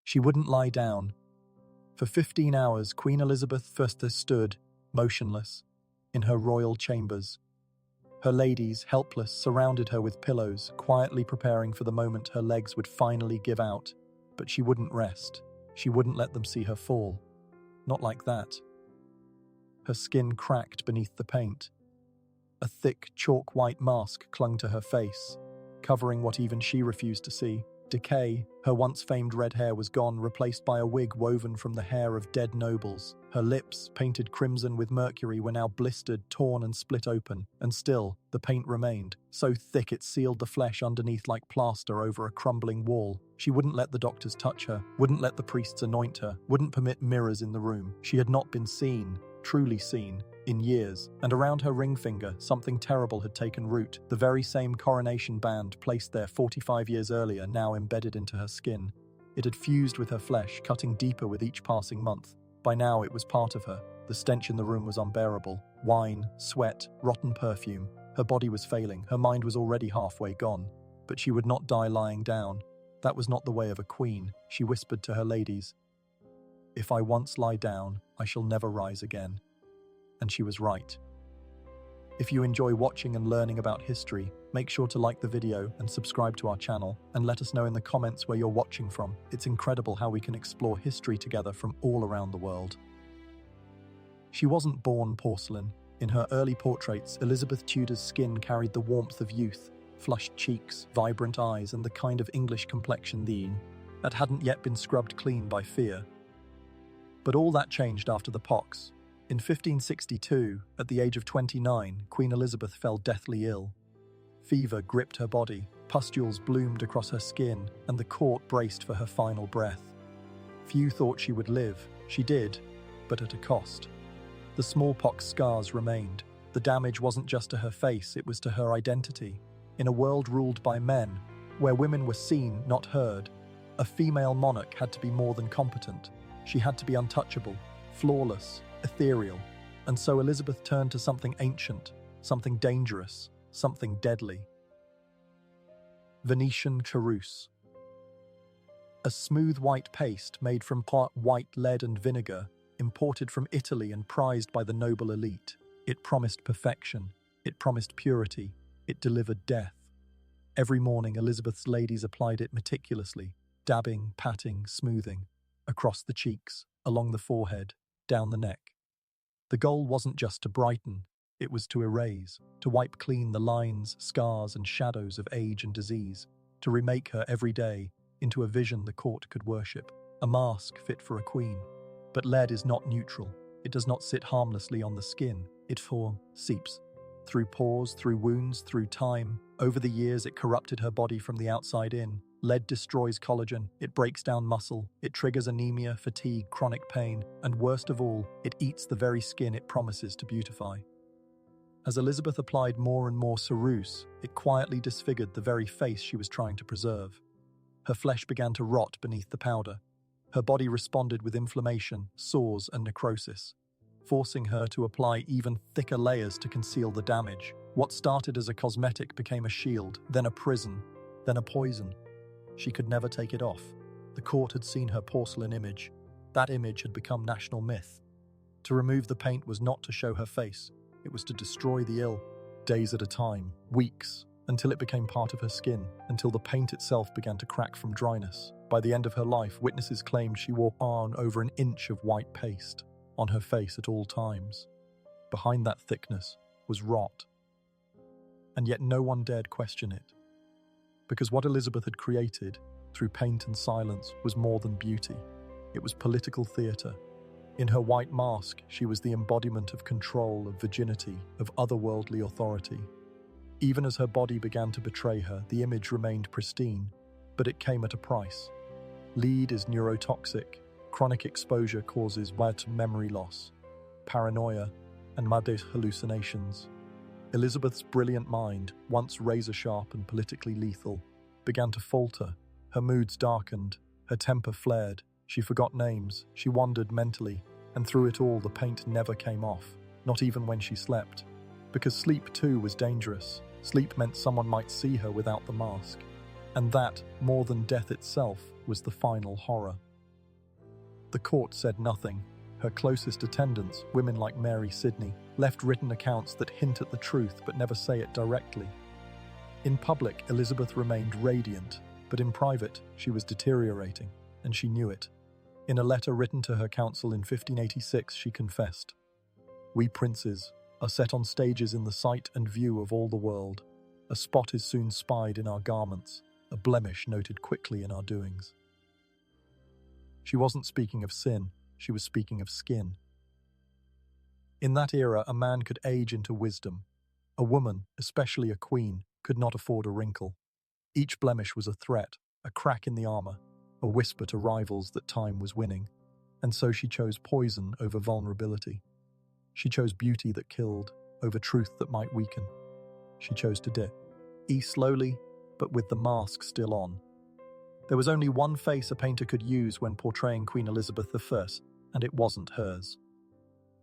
She wouldn't lie down. For 15 hours, Queen Elizabeth first stood, motionless, in her royal chambers. Her ladies, helpless, surrounded her with pillows, quietly preparing for the moment her legs would finally give out. But she wouldn't rest. She wouldn't let them see her fall. Not like that. Her skin cracked beneath the paint. A thick, chalk-white mask clung to her face, covering what even she refused to see. Decay, her once famed red hair was gone, replaced by a wig woven from the hair of dead nobles. Her lips, painted crimson with mercury, were now blistered, torn and split open, and still, the paint remained, so thick it sealed the flesh underneath like plaster over a crumbling wall. She wouldn't let the doctors touch her, wouldn't let the priests anoint her, wouldn't permit mirrors in the room. She had not been seen, truly seen, in years, and around her ring finger, something terrible had taken root. The very same coronation band placed there 45 years earlier, now embedded into her skin. It had fused with her flesh, cutting deeper with each passing month. By now, it was part of her. The stench in the room was unbearable. Wine, sweat, rotten perfume. Her body was failing. Her mind was already halfway gone. But she would not die lying down. That was not the way of a queen. She whispered to her ladies, "If I once lie down, I shall never rise again." And she was right. If you enjoy watching and learning about history, make sure to like the video and subscribe to our channel, and let us know in the comments where you're watching from. It's incredible how we can explore history together from all around the world. She wasn't born porcelain. In her early portraits, Elizabeth Tudor's skin carried the warmth of youth, flushed cheeks, vibrant eyes, and the kind of English complexion that hadn't yet been scrubbed clean by fear. But all that changed after the pox. In 1562, at the age of 29, Queen Elizabeth fell deathly ill. Fever gripped her body, pustules bloomed across her skin, and the court braced for her final breath. Few thought she would live. She did, but at a cost. The smallpox scars remained. The damage wasn't just to her face, it was to her identity. In a world ruled by men, where women were seen, not heard, a female monarch had to be more than competent. She had to be untouchable, flawless, ethereal, and so Elizabeth turned to something ancient, something dangerous, something deadly. Venetian Ceruse. A smooth white paste made from part white lead and vinegar, imported from Italy and prized by the noble elite. It promised perfection, it promised purity, it delivered death. Every morning Elizabeth's ladies applied it meticulously, dabbing, patting, smoothing, across the cheeks, along the forehead, down the neck. The goal wasn't just to brighten, it was to erase, to wipe clean the lines, scars, and shadows of age and disease, to remake her every day into a vision the court could worship, a mask fit for a queen. But lead is not neutral. It does not sit harmlessly on the skin. It seeps. Through pores, through wounds, through time. Over the years, it corrupted her body from the outside in. Lead destroys collagen, it breaks down muscle, it triggers anemia, fatigue, chronic pain, and worst of all, it eats the very skin it promises to beautify. As Elizabeth applied more and more Ceruse, it quietly disfigured the very face she was trying to preserve. Her flesh began to rot beneath the powder. Her body responded with inflammation, sores, and necrosis, forcing her to apply even thicker layers to conceal the damage. What started as a cosmetic became a shield, then a prison, then a poison. She could never take it off. The court had seen her porcelain image. That image had become national myth. To remove the paint was not to show her face. It was to destroy the ill, days at a time, weeks, until it became part of her skin, until the paint itself began to crack from dryness. By the end of her life, witnesses claimed she wore on over an inch of white paste on her face at all times. Behind that thickness was rot. And yet no one dared question it. Because what Elizabeth had created, through paint and silence, was more than beauty. It was political theatre. In her white mask, she was the embodiment of control, of virginity, of otherworldly authority. Even as her body began to betray her, the image remained pristine, but it came at a price. Lead is neurotoxic. Chronic exposure causes memory loss, paranoia, and hallucinations. Elizabeth's brilliant mind, once razor-sharp and politically lethal, began to falter. Her moods darkened, her temper flared, she forgot names, she wandered mentally, and through it all the paint never came off, not even when she slept. Because sleep too was dangerous. Sleep meant someone might see her without the mask. And that, more than death itself, was the final horror. The court said nothing. Her closest attendants, women like Mary Sidney, left written accounts that hint at the truth but never say it directly. In public, Elizabeth remained radiant, but in private, she was deteriorating, and she knew it. In a letter written to her council in 1586, she confessed, "We princes are set on stages in the sight and view of all the world. A spot is soon spied in our garments, a blemish noted quickly in our doings." She wasn't speaking of sin, she was speaking of skin. In that era, a man could age into wisdom. A woman, especially a queen, could not afford a wrinkle. Each blemish was a threat, a crack in the armor, a whisper to rivals that time was winning. And so she chose poison over vulnerability. She chose beauty that killed over truth that might weaken. She chose to dip. Slowly, but with the mask still on. There was only one face a painter could use when portraying Queen Elizabeth I, and it wasn't hers.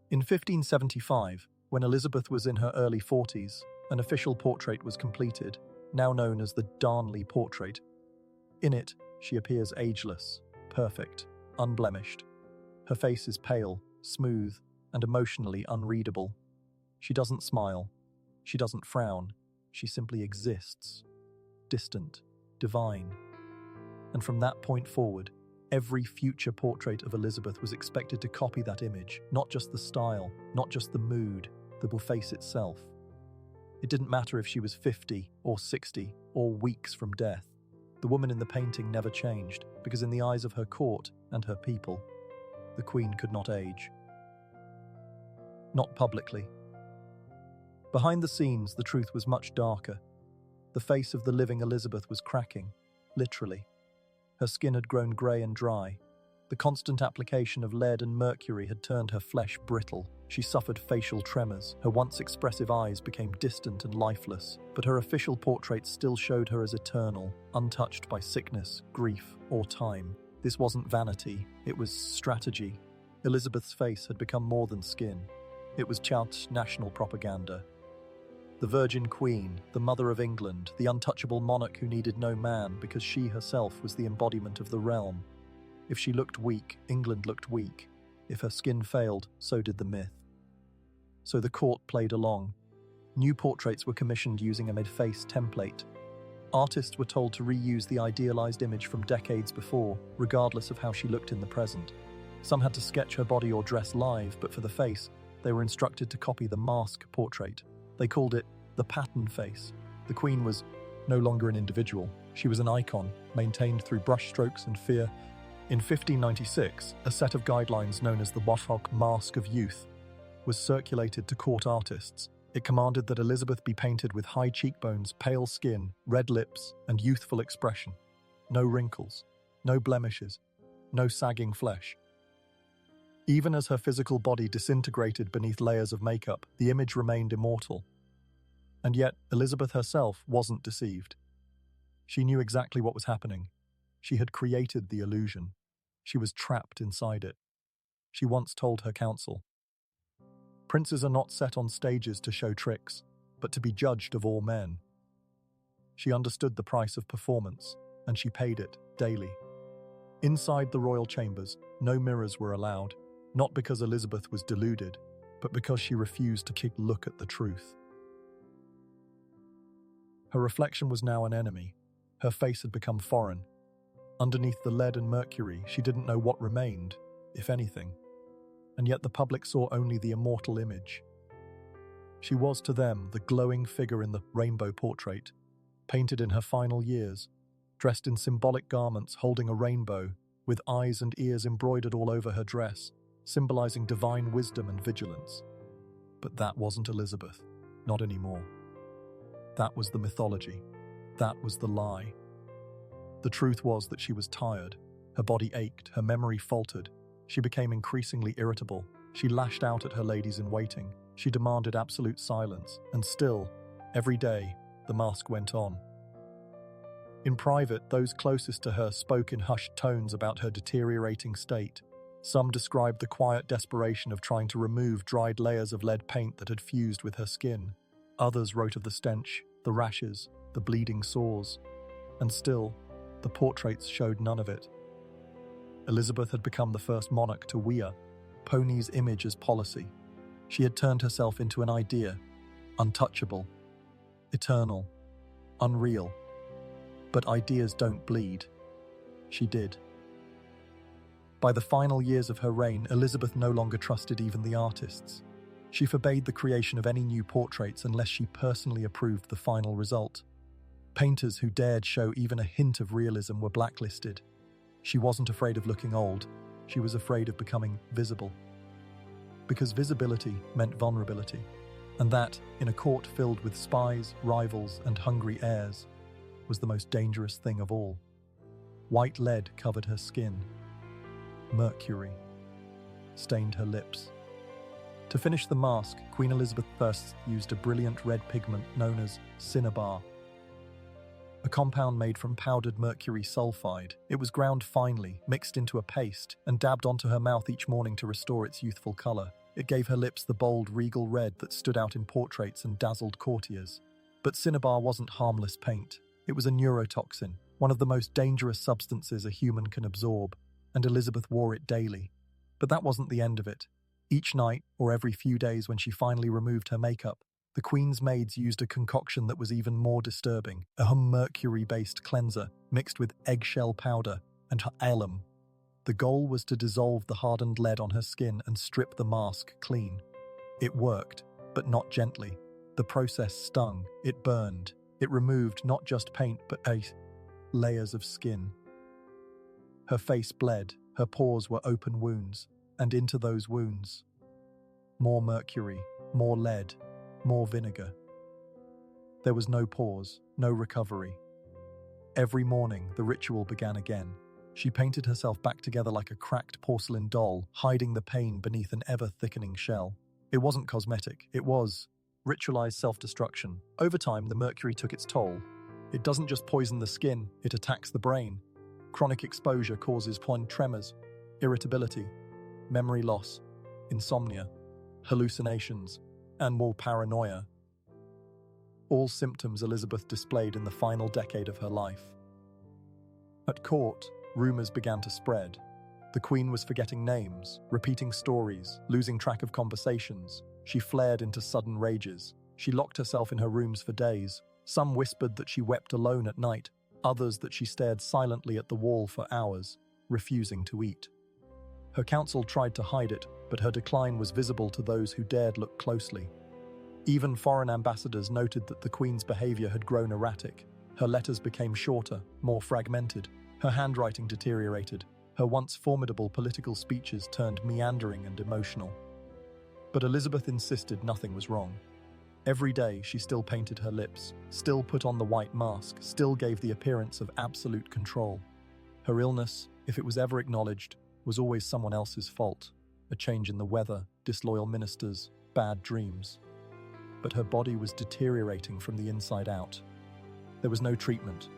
In 1575, when Elizabeth was in her early 40s, an official portrait was completed, now known as the Darnley portrait. In it, she appears ageless, perfect, unblemished. Her face is pale, smooth, and emotionally unreadable. She doesn't smile. She doesn't frown. She simply exists. Distant, divine. And from that point forward, every future portrait of Elizabeth was expected to copy that image, not just the style, not just the mood, the face itself. It didn't matter if she was 50 or 60 or weeks from death. The woman in the painting never changed, because in the eyes of her court and her people, the Queen could not age. Not publicly. Behind the scenes, the truth was much darker. The face of the living Elizabeth was cracking, literally. Her skin had grown grey and dry. The constant application of lead and mercury had turned her flesh brittle. She suffered facial tremors. Her once expressive eyes became distant and lifeless, but her official portraits still showed her as eternal, untouched by sickness, grief, or time. This wasn't vanity, it was strategy. Elizabeth's face had become more than skin. It was Church's national propaganda. The Virgin Queen, the Mother of England, the untouchable monarch who needed no man because she herself was the embodiment of the realm. If she looked weak, England looked weak. If her skin failed, so did the myth. So the court played along. New portraits were commissioned using a mid-face template. Artists were told to reuse the idealized image from decades before, regardless of how she looked in the present. Some had to sketch her body or dress live, but for the face, they were instructed to copy the mask portrait. They called it the pattern face. The Queen was no longer an individual. She was an icon, maintained through brushstrokes and fear. In 1596, a set of guidelines known as the Warhawk Mask of Youth was circulated to court artists. It commanded that Elizabeth be painted with high cheekbones, pale skin, red lips, and youthful expression. No wrinkles, no blemishes, no sagging flesh. Even as her physical body disintegrated beneath layers of makeup, the image remained immortal. And yet, Elizabeth herself wasn't deceived. She knew exactly what was happening. She had created the illusion. She was trapped inside it. She once told her council, "Princes are not set on stages to show tricks, but to be judged of all men." She understood the price of performance, and she paid it daily. Inside the royal chambers, no mirrors were allowed, not because Elizabeth was deluded, but because she refused to look at the truth. Her reflection was now an enemy. Her face had become foreign. Underneath the lead and mercury, she didn't know what remained, if anything. And yet the public saw only the immortal image. She was to them the glowing figure in the rainbow portrait, painted in her final years, dressed in symbolic garments holding a rainbow, with eyes and ears embroidered all over her dress, symbolizing divine wisdom and vigilance. But that wasn't Elizabeth, not anymore. That was the mythology. That was the lie. The truth was that she was tired. Her body ached, her memory faltered. She became increasingly irritable. She lashed out at her ladies-in-waiting. She demanded absolute silence. And still, every day, the mask went on. In private, those closest to her spoke in hushed tones about her deteriorating state. Some described the quiet desperation of trying to remove dried layers of lead paint that had fused with her skin. Others wrote of the stench, the rashes, the bleeding sores. And still, the portraits showed none of it. Elizabeth had become the first monarch to wear pony's image as policy. She had turned herself into an idea, untouchable, eternal, unreal. But ideas don't bleed. She did. By the final years of her reign, Elizabeth no longer trusted even the artists. She forbade the creation of any new portraits unless she personally approved the final result. Painters who dared show even a hint of realism were blacklisted. She wasn't afraid of looking old, she was afraid of becoming visible. Because visibility meant vulnerability, and that, in a court filled with spies, rivals, and hungry heirs, was the most dangerous thing of all. White lead covered her skin. Mercury stained her lips. To finish the mask, Queen Elizabeth I used a brilliant red pigment known as cinnabar, a compound made from powdered mercury sulfide. It was ground finely, mixed into a paste, and dabbed onto her mouth each morning to restore its youthful color. It gave her lips the bold, regal red that stood out in portraits and dazzled courtiers. But cinnabar wasn't harmless paint. It was a neurotoxin, one of the most dangerous substances a human can absorb, and Elizabeth wore it daily. But that wasn't the end of it. Each night, or every few days when she finally removed her makeup, the Queen's maids used a concoction that was even more disturbing, a mercury-based cleanser mixed with eggshell powder and alum. The goal was to dissolve the hardened lead on her skin and strip the mask clean. It worked, but not gently. The process stung, it burned, it removed not just paint but layers of skin. Her face bled, her pores were open wounds, and into those wounds, more mercury, more lead, more vinegar. There was no pause, no recovery. Every morning, the ritual began again. She painted herself back together like a cracked porcelain doll, hiding the pain beneath an ever-thickening shell. It wasn't cosmetic, it was ritualized self-destruction. Over time, the mercury took its toll. It doesn't just poison the skin, it attacks the brain. Chronic exposure causes tremors, irritability, memory loss, insomnia, hallucinations, and more paranoia. All symptoms Elizabeth displayed in the final decade of her life. At court, rumors began to spread. The Queen was forgetting names, repeating stories, losing track of conversations. She flared into sudden rages. She locked herself in her rooms for days. Some whispered that she wept alone at night, others that she stared silently at the wall for hours, refusing to eat. Her council tried to hide it, but her decline was visible to those who dared look closely. Even foreign ambassadors noted that the Queen's behavior had grown erratic. Her letters became shorter, more fragmented. Her handwriting deteriorated. Her once formidable political speeches turned meandering and emotional. But Elizabeth insisted nothing was wrong. Every day she still painted her lips, still put on the white mask, still gave the appearance of absolute control. Her illness, if it was ever acknowledged, was always someone else's fault. A change in the weather, disloyal ministers, bad dreams. But her body was deteriorating from the inside out. There was no treatment,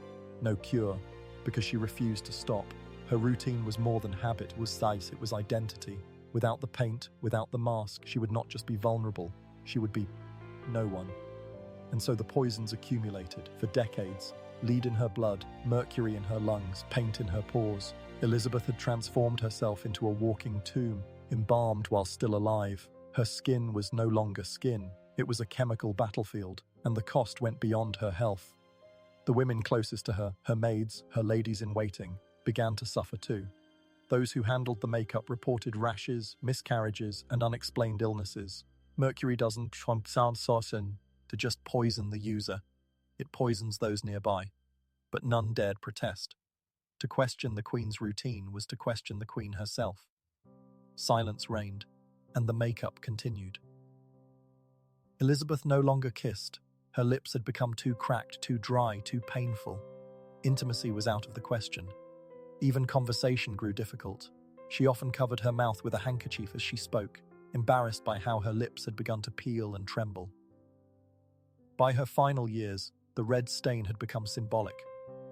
no cure, because she refused to stop. Her routine was more than habit, it was identity. Without the paint, without the mask, she would not just be vulnerable, she would be no one. And so the poisons accumulated for decades. Lead in her blood, mercury in her lungs, paint in her pores. Elizabeth had transformed herself into a walking tomb, embalmed while still alive. Her skin was no longer skin. It was a chemical battlefield, and the cost went beyond her health. The women closest to her, her maids, her ladies-in-waiting, began to suffer too. Those who handled the makeup reported rashes, miscarriages, and unexplained illnesses. Mercury doesn't sound certain to just poison the user. It poisons those nearby. But none dared protest. To question the Queen's routine was to question the Queen herself. Silence reigned, and the makeup continued. Elizabeth no longer kissed. Her lips had become too cracked, too dry, too painful. Intimacy was out of the question. Even conversation grew difficult. She often covered her mouth with a handkerchief as she spoke, embarrassed by how her lips had begun to peel and tremble. By her final years, the red stain had become symbolic,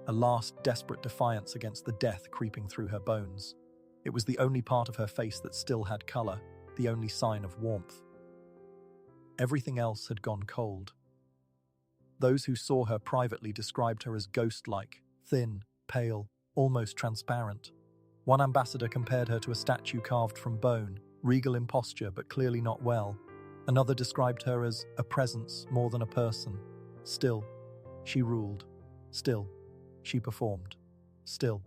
a last desperate defiance against the death creeping through her bones. It was the only part of her face that still had color, the only sign of warmth. Everything else had gone cold. Those who saw her privately described her as ghost-like, thin, pale, almost transparent. One ambassador compared her to a statue carved from bone, regal in posture but clearly not well. Another described her as a presence more than a person. Still, she ruled. Still, she performed. Still,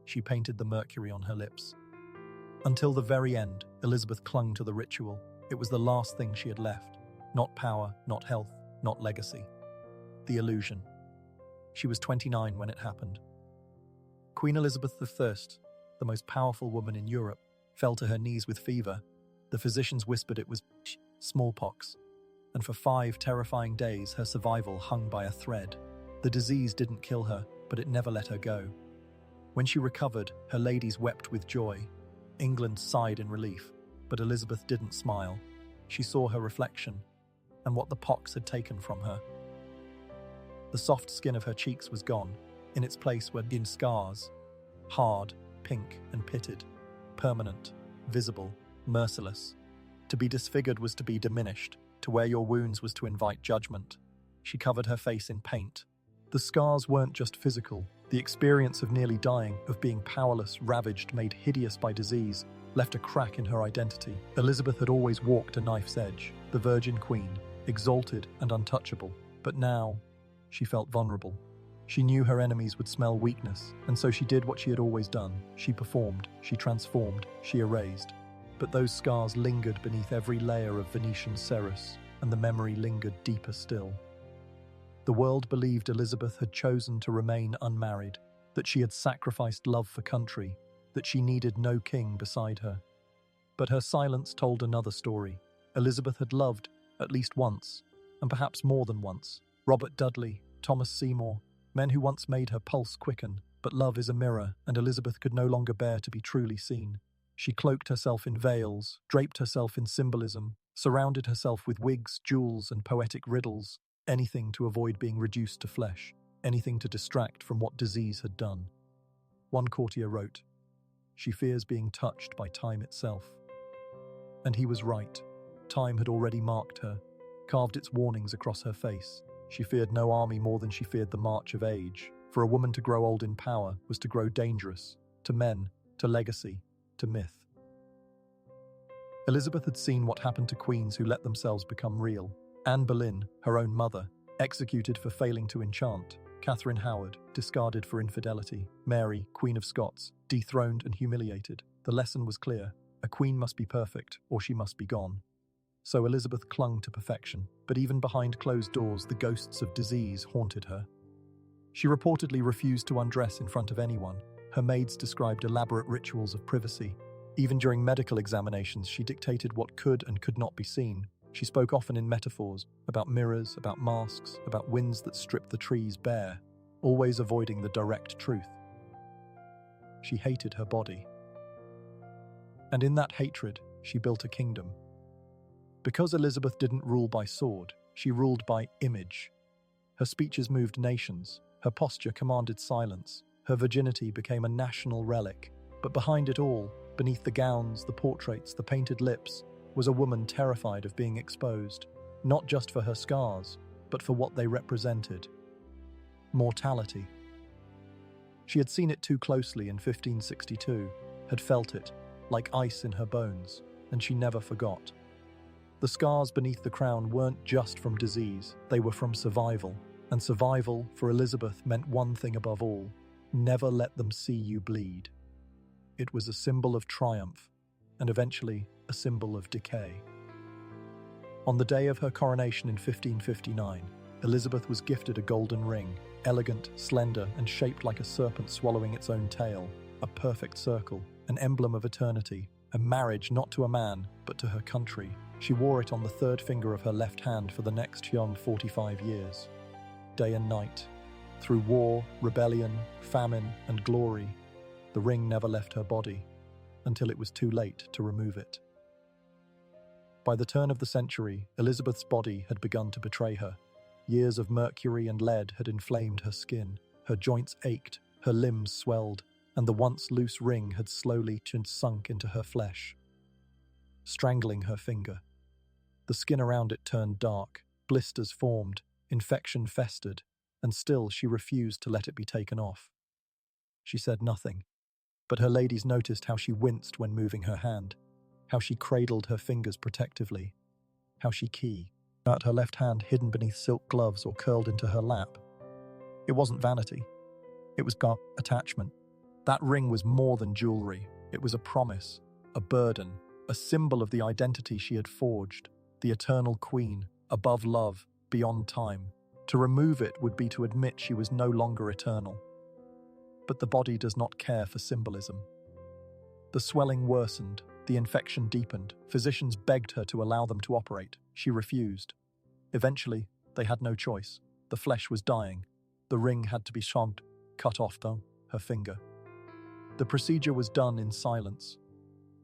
she painted the mercury on her lips. Until the very end, Elizabeth clung to the ritual. It was the last thing she had left. Not power, not health, not legacy. The illusion. She was 29 when it happened. Queen Elizabeth I, the most powerful woman in Europe, fell to her knees with fever. The physicians whispered it was smallpox, and for 5 terrifying days her survival hung by a thread. The disease didn't kill her, but it never let her go. When she recovered, her ladies wept with joy. England sighed in relief, but Elizabeth didn't smile. She saw her reflection, and what the pox had taken from her. The soft skin of her cheeks was gone. In its place were scars, hard, pink and pitted, permanent, visible, merciless. To be disfigured was to be diminished. To wear your wounds was to invite judgment. She covered her face in paint. The scars weren't just physical. The experience of nearly dying, of being powerless, ravaged, made hideous by disease, left a crack in her identity. Elizabeth had always walked a knife's edge, the Virgin Queen, exalted and untouchable. But now, she felt vulnerable. She knew her enemies would smell weakness, and so she did what she had always done. She performed, she transformed, she erased. But those scars lingered beneath every layer of Venetian Ceruse, and the memory lingered deeper still. The world believed Elizabeth had chosen to remain unmarried, that she had sacrificed love for country, that she needed no king beside her. But her silence told another story. Elizabeth had loved, at least once, and perhaps more than once. Robert Dudley, Thomas Seymour, men who once made her pulse quicken. But love is a mirror, and Elizabeth could no longer bear to be truly seen. She cloaked herself in veils, draped herself in symbolism, surrounded herself with wigs, jewels, and poetic riddles, anything to avoid being reduced to flesh, anything to distract from what disease had done. One courtier wrote, "She fears being touched by time itself." And he was right. Time had already marked her, carved its warnings across her face. She feared no army more than she feared the march of age. For a woman to grow old in power was to grow dangerous, to men, to legacy, to myth. Elizabeth had seen what happened to queens who let themselves become real. Anne Boleyn, her own mother, executed for failing to enchant. Catherine Howard, discarded for infidelity. Mary, Queen of Scots, dethroned and humiliated. The lesson was clear. A queen must be perfect, or she must be gone. So Elizabeth clung to perfection, but even behind closed doors, the ghosts of disease haunted her. She reportedly refused to undress in front of anyone. Her maids described elaborate rituals of privacy. Even during medical examinations, she dictated what could and could not be seen. She spoke often in metaphors, about mirrors, about masks, about winds that stripped the trees bare, always avoiding the direct truth. She hated her body. And in that hatred, she built a kingdom. Because Elizabeth didn't rule by sword, she ruled by image. Her speeches moved nations. Her posture commanded silence. Her virginity became a national relic. But behind it all, beneath the gowns, the portraits, the painted lips, was a woman terrified of being exposed, not just for her scars, but for what they represented. Mortality. She had seen it too closely in 1562, had felt it, like ice in her bones, and she never forgot. The scars beneath the crown weren't just from disease, they were from survival. And survival, for Elizabeth, meant one thing above all: never let them see you bleed. It was a symbol of triumph, and eventually a symbol of decay. On the day of her coronation in 1559, Elizabeth was gifted a golden ring, elegant, slender, and shaped like a serpent swallowing its own tail, a perfect circle, an emblem of eternity, a marriage not to a man, but to her country. She wore it on the third finger of her left hand for the next young 45 years. Day and night, through war, rebellion, famine, and glory, the ring never left her body, until it was too late to remove it. By the turn of the century, Elizabeth's body had begun to betray her. Years of mercury and lead had inflamed her skin, her joints ached, her limbs swelled, and the once loose ring had slowly sunk into her flesh, strangling her finger. The skin around it turned dark, blisters formed, infection festered, and still she refused to let it be taken off. She said nothing, but her ladies noticed how she winced when moving her hand, how she cradled her fingers protectively, how she out her left hand hidden beneath silk gloves or curled into her lap. It wasn't vanity. It was attachment. That ring was more than jewelry. It was a promise, a burden, a symbol of the identity she had forged, the eternal queen, above love, beyond time. To remove it would be to admit she was no longer eternal. But the body does not care for symbolism. The swelling worsened, the infection deepened. Physicians begged her to allow them to operate. She refused. Eventually, they had no choice. The flesh was dying. The ring had to be cut off, though, her finger. The procedure was done in silence.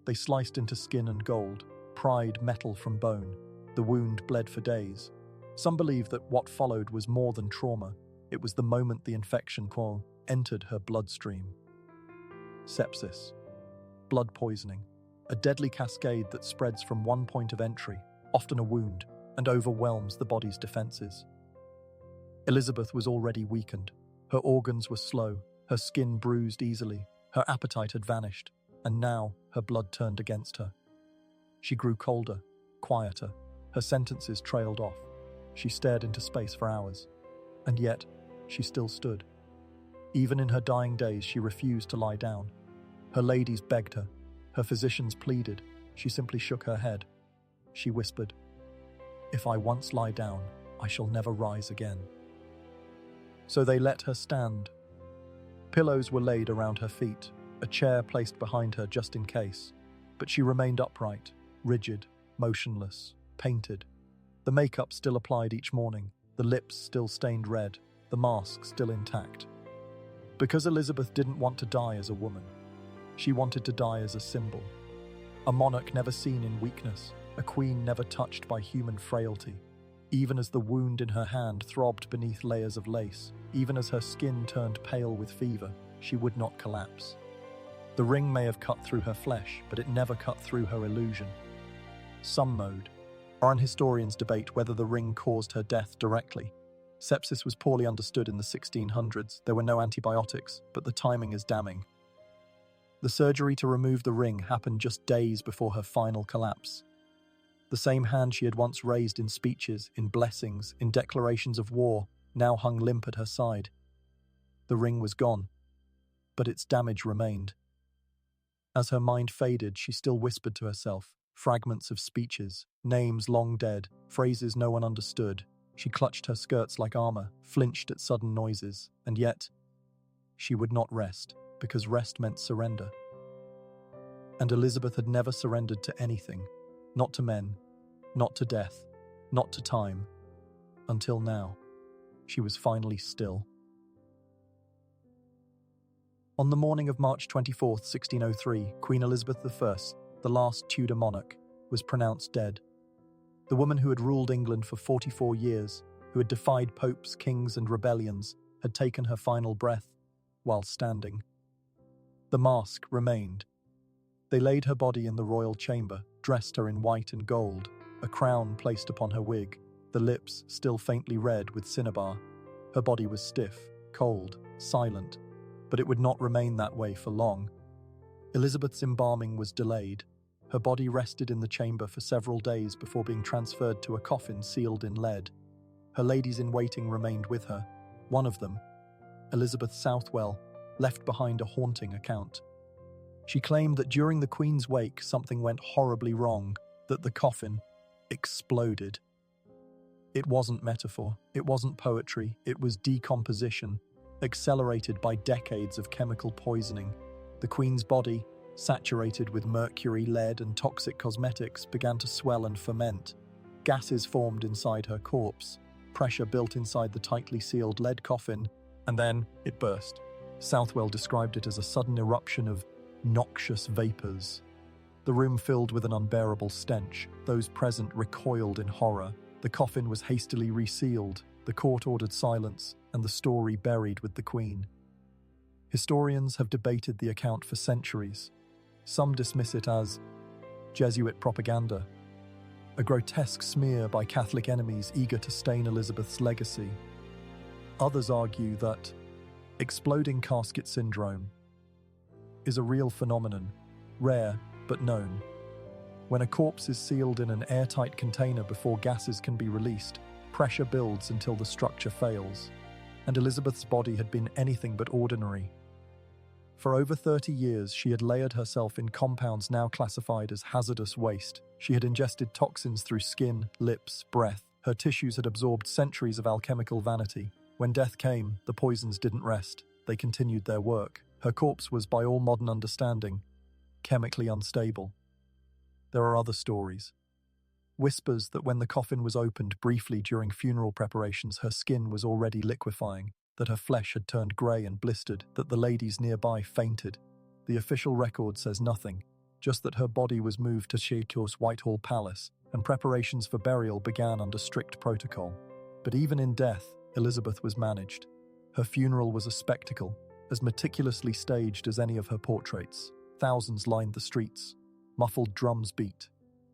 They sliced into skin and gold, pried metal from bone. The wound bled for days. Some believe that what followed was more than trauma. It was the moment the infection entered her bloodstream. Sepsis. Blood poisoning. A deadly cascade that spreads from one point of entry, often a wound, and overwhelms the body's defenses. Elizabeth was already weakened. Her organs were slow, her skin bruised easily, her appetite had vanished, and now her blood turned against her. She grew colder, quieter, her sentences trailed off. She stared into space for hours, and yet she still stood. Even in her dying days, she refused to lie down. Her ladies begged her. Her physicians pleaded. She simply shook her head. She whispered, "If I once lie down, I shall never rise again." So they let her stand. Pillows were laid around her feet, a chair placed behind her just in case. But she remained upright, rigid, motionless, painted. The makeup still applied each morning, the lips still stained red, the mask still intact. Because Elizabeth didn't want to die as a woman. She wanted to die as a symbol. A monarch never seen in weakness, a queen never touched by human frailty. Even as the wound in her hand throbbed beneath layers of lace, even as her skin turned pale with fever, she would not collapse. The ring may have cut through her flesh, but it never cut through her illusion. Some mode. Foreign historians debate whether the ring caused her death directly. Sepsis was poorly understood in the 1600s. There were no antibiotics, but the timing is damning. The surgery to remove the ring happened just days before her final collapse. The same hand she had once raised in speeches, in blessings, in declarations of war, now hung limp at her side. The ring was gone, but its damage remained. As her mind faded, she still whispered to herself, fragments of speeches, names long dead, phrases no one understood. She clutched her skirts like armor, flinched at sudden noises, and yet she would not rest, because rest meant surrender. And Elizabeth had never surrendered to anything, not to men, not to death, not to time, until now. She was finally still. On the morning of March 24, 1603, Queen Elizabeth I, the last Tudor monarch, was pronounced dead. The woman who had ruled England for 44 years, who had defied popes, kings, and rebellions, had taken her final breath while standing. The mask remained. They laid her body in the royal chamber, dressed her in white and gold, a crown placed upon her wig, the lips still faintly red with cinnabar. Her body was stiff, cold, silent, but it would not remain that way for long. Elizabeth's embalming was delayed. Her body rested in the chamber for several days before being transferred to a coffin sealed in lead. Her ladies-in-waiting remained with her. One of them, Elizabeth Southwell, left behind a haunting account. She claimed that during the Queen's wake something went horribly wrong, that the coffin exploded. It wasn't metaphor, it wasn't poetry, it was decomposition, accelerated by decades of chemical poisoning. The Queen's body, saturated with mercury, lead, and toxic cosmetics, began to swell and ferment. Gases formed inside her corpse, pressure built inside the tightly sealed lead coffin, and then it burst. Southwell described it as a sudden eruption of noxious vapors. The room filled with an unbearable stench. Those present recoiled in horror. The coffin was hastily resealed, the court ordered silence, and the story buried with the Queen. Historians have debated the account for centuries. Some dismiss it as Jesuit propaganda, a grotesque smear by Catholic enemies eager to stain Elizabeth's legacy. Others argue that exploding casket syndrome. is a real phenomenon, rare but known. When a corpse is sealed in an airtight container before gases can be released, pressure builds until the structure fails, and Elizabeth's body had been anything but ordinary. For over 30 years, she had layered herself in compounds now classified as hazardous waste. She had ingested toxins through skin, lips, breath. Her tissues had absorbed centuries of alchemical vanity. When death came, the poisons didn't rest. They continued their work. Her corpse was, by all modern understanding, chemically unstable. There are other stories. Whispers that when the coffin was opened briefly during funeral preparations, her skin was already liquefying, that her flesh had turned grey and blistered, that the ladies nearby fainted. The official record says nothing, just that her body was moved to Ceruse's Whitehall Palace, and preparations for burial began under strict protocol. But even in death, Elizabeth was managed. Her funeral was a spectacle, as meticulously staged as any of her portraits. Thousands lined the streets. Muffled drums beat.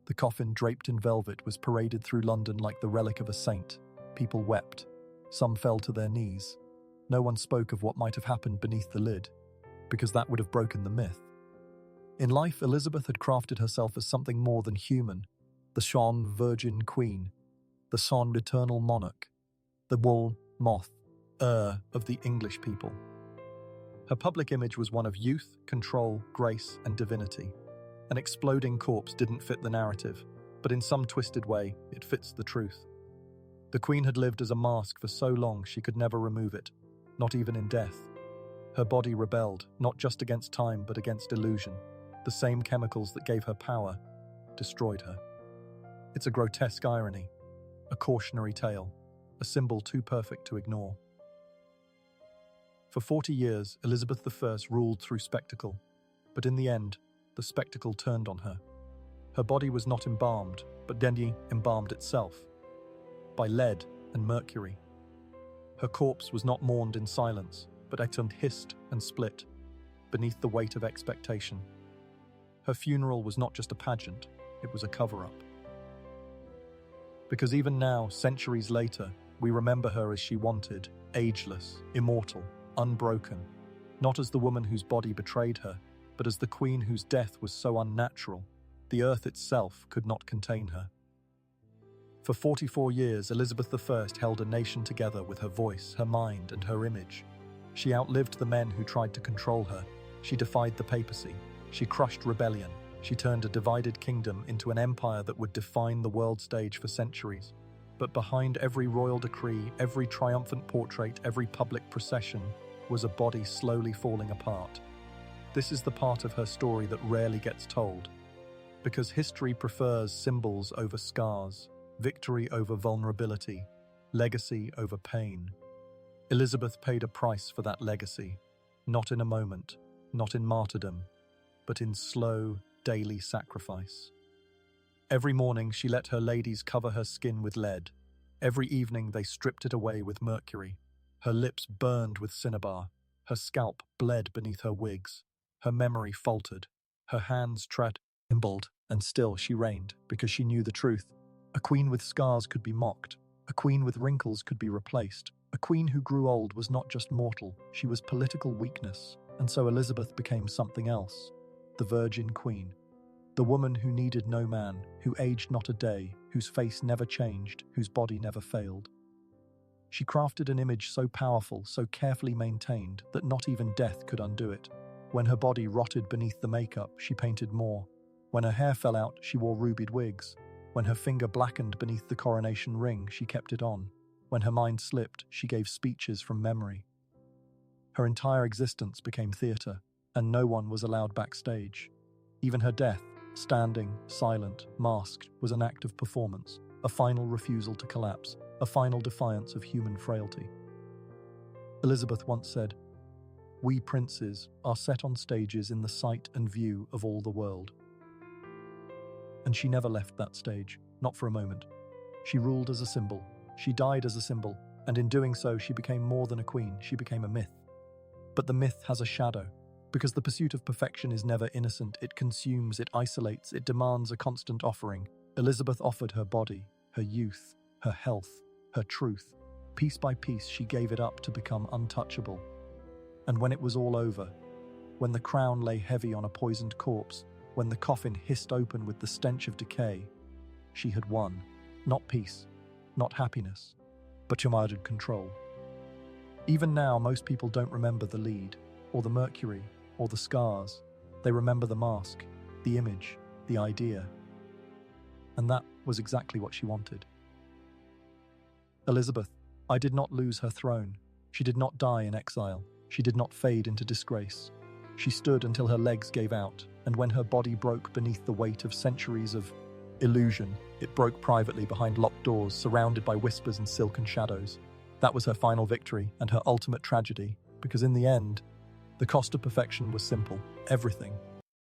The coffin, draped in velvet, was paraded through London like the relic of a saint. People wept. Some fell to their knees. No one spoke of what might have happened beneath the lid, because that would have broken the myth. In life, Elizabeth had crafted herself as something more than human, the Shone Virgin Queen, the Son Eternal Monarch, the wool moth of the English people. Her public image was one of youth, control, grace, and divinity. An exploding corpse didn't fit the narrative, but in some twisted way, it fits the truth. The Queen had lived as a mask for so long she could never remove it, not even in death. Her body rebelled, not just against time but against illusion. The same chemicals that gave her power destroyed her. It's a grotesque irony, a cautionary tale, a symbol too perfect to ignore. For 40 years, Elizabeth I ruled through spectacle, but in the end, the spectacle turned on her. Her body was not embalmed, but Dendy embalmed itself, by lead and mercury. Her corpse was not mourned in silence, but exhumed, hissed and split, beneath the weight of expectation. Her funeral was not just a pageant, it was a cover-up. Because even now, centuries later, we remember her as she wanted, ageless, immortal, unbroken, not as the woman whose body betrayed her, but as the queen whose death was so unnatural, the earth itself could not contain her. For 44 years, Elizabeth I held a nation together with her voice, her mind, and her image. She outlived the men who tried to control her. She defied the papacy. She crushed rebellion. She turned a divided kingdom into an empire that would define the world stage for centuries. But behind every royal decree, every triumphant portrait, every public procession, was a body slowly falling apart. This is the part of her story that rarely gets told, because history prefers symbols over scars, victory over vulnerability, legacy over pain. Elizabeth paid a price for that legacy, not in a moment, not in martyrdom, but in slow, daily sacrifice. Every morning she let her ladies cover her skin with lead. Every evening they stripped it away with mercury. Her lips burned with cinnabar. Her scalp bled beneath her wigs. Her memory faltered. Her hands trembled, and still she reigned, because she knew the truth. A queen with scars could be mocked. A queen with wrinkles could be replaced. A queen who grew old was not just mortal, she was political weakness. And so Elizabeth became something else. The Virgin Queen. The woman who needed no man, who aged not a day, whose face never changed, whose body never failed. She crafted an image so powerful, so carefully maintained, that not even death could undo it. When her body rotted beneath the makeup, she painted more. When her hair fell out, she wore rubied wigs. When her finger blackened beneath the coronation ring, she kept it on. When her mind slipped, she gave speeches from memory. Her entire existence became theatre, and no one was allowed backstage. Even her death, standing, silent, masked, was an act of performance, a final refusal to collapse, a final defiance of human frailty. Elizabeth once said, "We princes are set on stages in the sight and view of all the world." And she never left that stage, not for a moment. She ruled as a symbol, she died as a symbol, and in doing so she became more than a queen, she became a myth. But the myth has a shadow, because the pursuit of perfection is never innocent. It consumes, it isolates, it demands a constant offering. Elizabeth offered her body, her youth, her health, her truth. Piece by piece she gave it up to become untouchable. And when it was all over, when the crown lay heavy on a poisoned corpse, when the coffin hissed open with the stench of decay, she had won. Not peace, not happiness, but unmurdered control. Even now, most people don't remember the lead, or the mercury, or the scars. They remember the mask, the image, the idea. And that was exactly what she wanted. Elizabeth, I did not lose her throne. She did not die in exile. She did not fade into disgrace. She stood until her legs gave out, and when her body broke beneath the weight of centuries of illusion, it broke privately behind locked doors, surrounded by whispers and silken shadows. That was her final victory and her ultimate tragedy, because in the end, the cost of perfection was simple. Everything,